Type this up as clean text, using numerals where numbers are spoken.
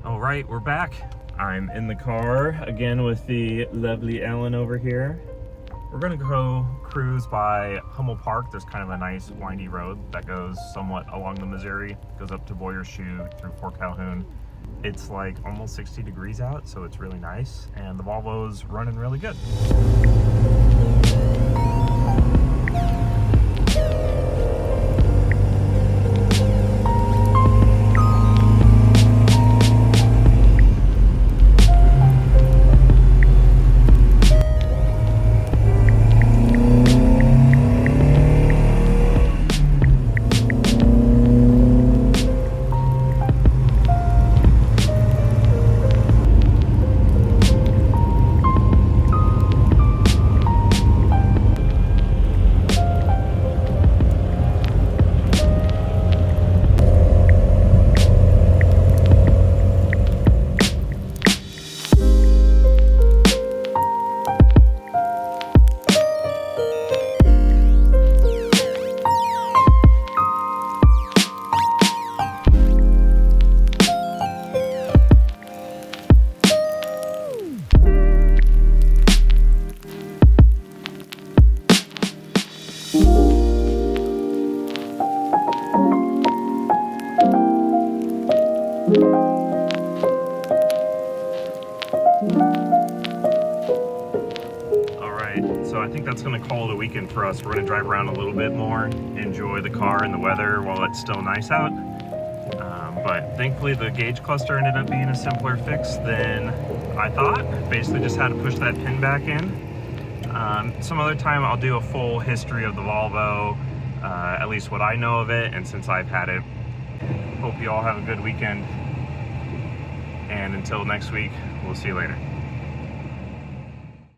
All right, we're back. I'm in the car again with the lovely Ellen over here. We're gonna go cruise by Hummel Park. There's kind of a nice windy road that goes somewhat along the Missouri, goes up to Boyer Shoe through Fort Calhoun. It's like almost 60 degrees out, so it's really nice, and the Volvo's running really good. So I think that's going to call it a weekend for us. We're going to drive around a little bit more, enjoy the car and the weather while it's still nice out. But thankfully the gauge cluster ended up being a simpler fix than I thought. Basically just had to push that pin back in. Some other time I'll do a full history of the Volvo, at least what I know of it, and since I've had it. Hope you all have a good weekend, and until next week, we'll see you later.